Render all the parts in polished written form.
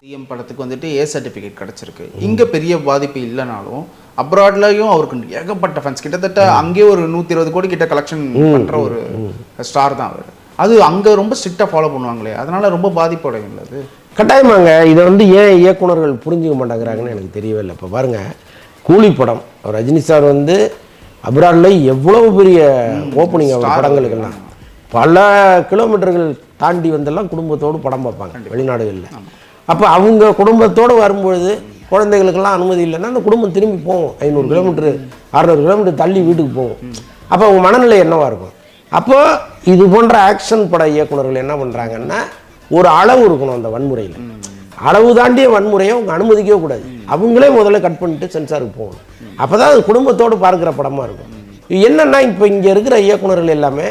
CM படத்துக்கு வந்துட்டு A certificate கிடச்சிருக்கு. இங்கே பெரிய பாதிப்பு இல்லைனாலும் அப்ராட்லையும் அவருக்கு ஏகப்பட்ட ஃபண்ட்ஸ், கிட்டத்தட்ட அங்கேயே ஒரு 120 கோடி கிட்ட கலெக்ஷன் பண்ணுற ஒரு ஸ்டார் தான் அவர். அது அங்கே ரொம்ப ஸ்ட்ரிக்டாக ஃபாலோ பண்ணுவாங்களே, அதனால ரொம்ப பாதிப்படையும் அது. கட்டாயமாங்க. இதை வந்து ஏன் இயக்குனர்கள் புரிஞ்சுக்க மாட்டேங்கிறாங்கன்னு எனக்கு தெரியவே இல்லை. இப்போ பாருங்கள், கூலி படம் ரஜினி சார் வந்து அப்ராடில் எவ்வளவு பெரிய ஓப்பனிங் படங்களுக்கெல்லாம் பல கிலோமீட்டர்கள் தாண்டி வந்தெல்லாம் குடும்பத்தோடு படம் பார்ப்பாங்க வெளிநாடுகளில். அப்போ அவங்க குடும்பத்தோடு வரும்பொழுது குழந்தைகளுக்கெல்லாம் அனுமதி இல்லைன்னா அந்த குடும்பம் திரும்பி போகும். 500 கிலோமீட்டரு 600 கிலோமீட்டர் தள்ளி வீட்டுக்கு போகும். அப்போ அவங்க மனநிலை என்னவாக இருக்கும்? அப்போ இது போன்ற ஆக்ஷன் பட இயக்குனர்கள் என்ன பண்ணுறாங்கன்னா, ஒரு அளவு இருக்கணும் அந்த வன்முறையில். அளவு தாண்டிய வன்முறையை அவங்க அனுமதிக்கவே கூடாது. அவங்களே முதல்ல கட் பண்ணிட்டு சென்சாருக்கு போகணும். அப்போ தான் அது குடும்பத்தோடு பார்க்குற படமாக இருக்கும். என்னென்னா இப்போ இங்கே இருக்கிற இயக்குனர்கள் எல்லாமே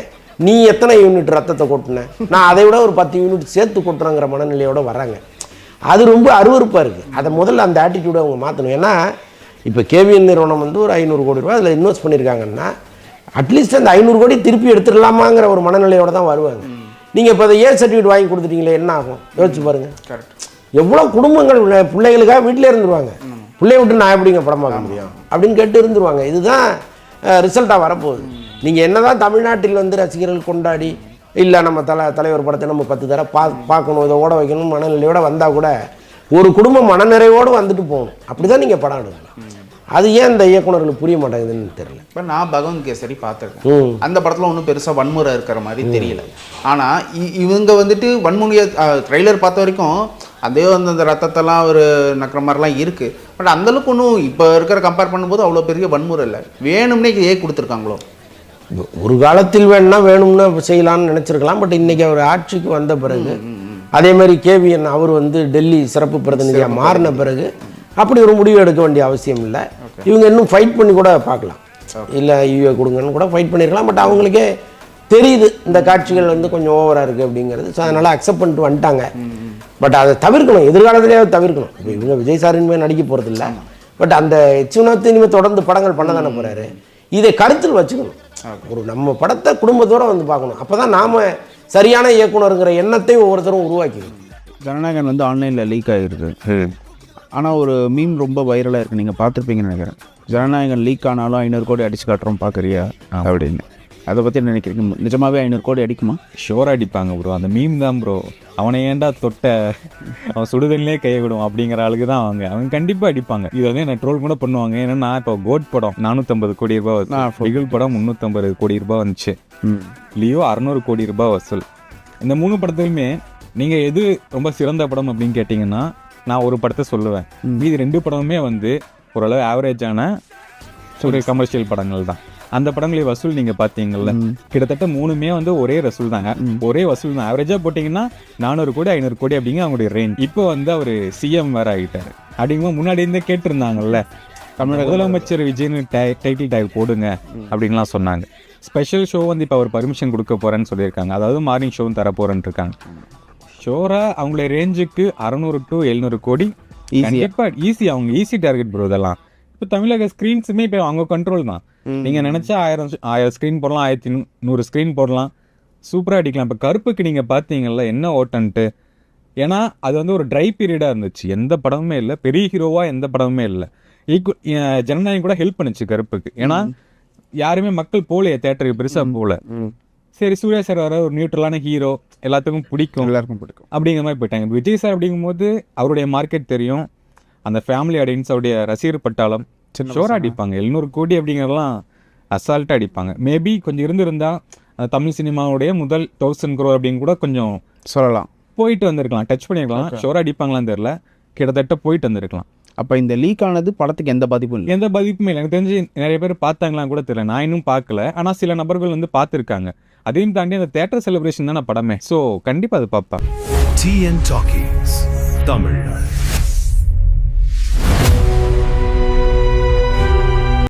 நீ எத்தனை யூனிட் ரத்தத்தை கொட்டின, நான் அதை விட ஒரு 10 யூனிட் சேர்த்து கொட்டுறங்கிற மனநிலையோடு வராங்க. அது ரொம்ப அருவருப்பாக இருக்குது. அதை முதல்ல அந்த ஆட்டிடியூடை அவங்க மாற்றணும். ஏன்னா இப்போ கேவிஎன் நிறுவனம் வந்து ஒரு 500 கோடி ரூபா அதில் இன்வெஸ்ட் பண்ணியிருக்காங்கன்னா அட்லீஸ்ட் அந்த 500 கோடி திருப்பி எடுத்துடலாமாங்கிற ஒரு மனநிலையோடு தான் வருவாங்க. நீங்கள் இப்போ அதை ஏ சர்டிஃபிகேட் வாங்கி கொடுத்துட்டீங்களே என்ன ஆகும் யோசிச்சு பாருங்கள். எவ்வளோ குடும்பங்கள் பிள்ளைகளுக்காக வீட்டிலே இருந்துருவாங்க. பிள்ளைய விட்டு நான் எப்படிங்க படம் பார்க்க முடியும் அப்படின்னு கேட்டு இருந்துருவாங்க. இதுதான் ரிசல்ட்டாக வரப்போகுது. நீங்கள் என்ன தான் தமிழ்நாட்டில் வந்து ரசிகர்கள் கொண்டாடி இல்லை நம்ம தலைவர் படத்தை நம்ம 10 தடவை பார்க்கணும், இதை ஓட வைக்கணும் மனநிலையோடு வந்தால் கூட ஒரு குடும்பம் மனநிறைவோடு வந்துட்டு போகணும். அப்படி தான் நீங்கள் படம் எடுக்கணும். அது ஏன் இந்த இயக்குனர்களுக்கு புரிய மாட்டேங்குதுன்னு தெரியல. இப்போ நான் பகவந்த் கேசரி பார்த்துருக்கேன். அந்த படத்தில் ஒன்றும் பெருசாக வன்முறை இருக்கிற மாதிரி தெரியல. ஆனால் இவங்க வந்துட்டு வன்முறையை ட்ரெய்லர் பார்த்த வரைக்கும் அதே வந்து அந்த ரத்தத்தெல்லாம் ஒரு நக்கிற மாதிரிலாம் இருக்குது. பட் அந்தளவுக்கு ஒன்றும் இப்போ இருக்கிற கம்பேர் பண்ணும்போது அவ்வளோ பெரிய வன்முறை இல்லை. வேணும்னே ஏன் கொடுத்துருக்காங்களோ? ஒரு காலத்தில் வேணும்னு செய்யலாம்னு நினச்சிருக்கலாம். பட் இன்றைக்கி அவர் ஆட்சிக்கு வந்த பிறகு அதே மாதிரி கேவிஎன் அவர் வந்து டெல்லி சிறப்பு பிரதிநிதியாக மாறின பிறகு அப்படி ஒரு முடிவு எடுக்க வேண்டிய அவசியம் இல்லை. இவங்க இன்னும் ஃபைட் பண்ணி கூட பார்க்கலாம். இல்லை யூஏ கொடுங்கன்னு கூட ஃபைட் பண்ணியிருக்கலாம். பட் அவங்களுக்கே தெரியுது இந்த காட்சிகள் வந்து கொஞ்சம் ஓவராக இருக்குது அப்படிங்கிறது. ஸோ அதனால் அக்செப்ட் பண்ணிட்டு வந்துட்டாங்க. பட் அதை தவிர்க்கணும், எதிர்காலத்திலேயே தவிர்க்கணும். இப்போ இவங்க விஜய் சாரின்மே நடிக்க போகிறது இல்லை. பட் அந்த சிவநாத் இனிமேல் தொடர்ந்து படங்கள் பண்ண தானே போகிறாரு. இதை கருத்தில் வச்சுக்கணும். ஒரு நம்ம படத்தை குடும்பத்தோடு வந்து பார்க்கணும். அப்போ தான் நாம் சரியான இயக்குனருங்கிற எண்ணத்தை ஒவ்வொருத்தரும் உருவாக்கிக்கணும். ஜனநாயகன் வந்து ஆன்லைனில் லீக் ஆகிருக்கு. ஆனால் ஒரு மீம் ரொம்ப வைரலாக இருக்குது, நீங்கள் பார்த்துருப்பீங்கன்னு நினைக்கிறேன். ஜனநாயகன் லீக் ஆனாலும் 500 கோடி அடிச்சு காட்டுறோம் பார்க்குறியா அப்படின்னு. அதை பற்றி என்ன நினைக்கிறீங்க? நிஜமாவே 500 கோடி அடிக்குமா? ஷோராக அடிப்பாங்க ப்ரோ. அந்த மீம் தான் ப்ரோ. அவனை ஏன்டா தொட்ட, அவன் சுடுதண்ணிலே கையை விடும் அப்படிங்கிற ஆளுக்கு தான் அவங்க கண்டிப்பாக அடிப்பாங்க. இது வந்து என்ன ட்ரோல் கூட பண்ணுவாங்க. ஏன்னா இப்போ கோட் படம் 450 கோடி ரூபாய், பிகில் படம் 350 கோடி ரூபாய் வந்துச்சு, லியோ 600 கோடி ரூபாய் வசூல். இந்த 3 படத்துலையுமே நீங்கள் எது ரொம்ப சிறந்த படம் அப்படின்னு கேட்டிங்கன்னா நான் ஒரு படத்தை சொல்லுவேன். மீதி 2 படமுமே வந்து ஓரளவு ஆவரேஜான ஒரு கமர்ஷியல் படங்கள் தான். அந்த படங்களை வசூல் நீங்கள் பார்த்தீங்கல்ல, கிட்டத்தட்ட 3மே வந்து ஒரே வசூல் தாங்க, ஒரே வசூல் தான். ஆவரேஜாக போட்டிங்கன்னா 400 கோடி 500 கோடி அப்படிங்க அவங்களுடைய ரேஞ்ச். இப்போ வந்து அவர் சிஎம் வேறு ஆகிட்டார். அப்படிங்கும்போது முன்னாடி இருந்தே கேட்டிருந்தாங்கல்ல, தமிழக முதலமைச்சர் விஜய்னு டைட்டில் டேக் போடுங்க அப்படின்லாம் சொன்னாங்க. ஸ்பெஷல் ஷோ வந்து இப்போ அவர் பர்மிஷன் கொடுக்க போகிறேன்னு சொல்லியிருக்காங்க. அதாவது மார்னிங் ஷோவும் தரப்போகிறேன்னு இருக்காங்க. ஷோரா அவங்களுடைய ரேஞ்சுக்கு 600 to 700 கோடி கண்டிப்பாக ஈஸி. அவங்க ஈஸி டார்கெட் ப்ரோ. இதெல்லாம் இப்போ தமிழக ஸ்க்ரீன்ஸுமே இப்போ அவங்க கண்ட்ரோல் தான். நீங்கள் நினச்சா 1000 ஸ்க்ரீன் போடலாம், 1100 ஸ்க்ரீன் போடலாம், சூப்பராக அடிக்கலாம். இப்போ கருப்புக்கு நீங்கள் பார்த்தீங்கல்ல என்ன ஓட்டன்ட்டு. ஏன்னா அது வந்து ஒரு ட்ரை பீரியடாக இருந்துச்சு, எந்த படமுமே இல்லை, பெரிய ஹீரோவாக எந்த படமுமே இல்லை. ஜனநாயகம் கூட ஹெல்ப் பண்ணுச்சு கருப்புக்கு. ஏன்னா யாருமே மக்கள் போகலையே தேட்டருக்கு பெருசாக போகல. சரி சூர்யா சார் வர ஒரு நியூட்ரலான ஹீரோ, எல்லாத்துக்கும் பிடிக்கும் அப்படிங்கிற மாதிரி போயிட்டாங்க. விஜய் சார் அப்படிங்கும்போது அவருடைய மார்க்கெட் தெரியும், அந்த ஃபேமிலி ஆடியன்ஸ், அவருடைய ரசிகர் பட்டாளம் ஷோராக அடிப்பாங்க. 700 கோடி அப்படிங்கிறதெல்லாம் அசால்ட்டாக அடிப்பாங்க. மேபி கொஞ்சம் இருந்திருந்தா தமிழ் சினிமாவுடைய முதல் 1000 crore அப்படின்னு கூட கொஞ்சம் சொல்லலாம், போயிட்டு வந்திருக்கலாம், டச் பண்ணியிருக்கலாம். ஷோராக அடிப்பாங்களான்னு தெரியல, கிட்டத்தட்ட போயிட்டு வந்திருக்கலாம். அப்போ இந்த லீக் ஆனது படத்துக்கு எந்த பாதிப்பும் இல்லை? எந்த பாதிப்புமே இல்லை. எனக்கு தெரிஞ்சு நிறைய பேர் பார்த்தாங்களாம் கூட தெரியல, நான் இன்னும் பார்க்கல. ஆனால் சில நபர்கள் வந்து பார்த்துருக்காங்க. அதையும் தாண்டி அந்த தியேட்டர் செலிப்ரேஷன் தானே படமே. ஸோ கண்டிப்பாக அது பார்ப்பேன். TN Talkies Tamil.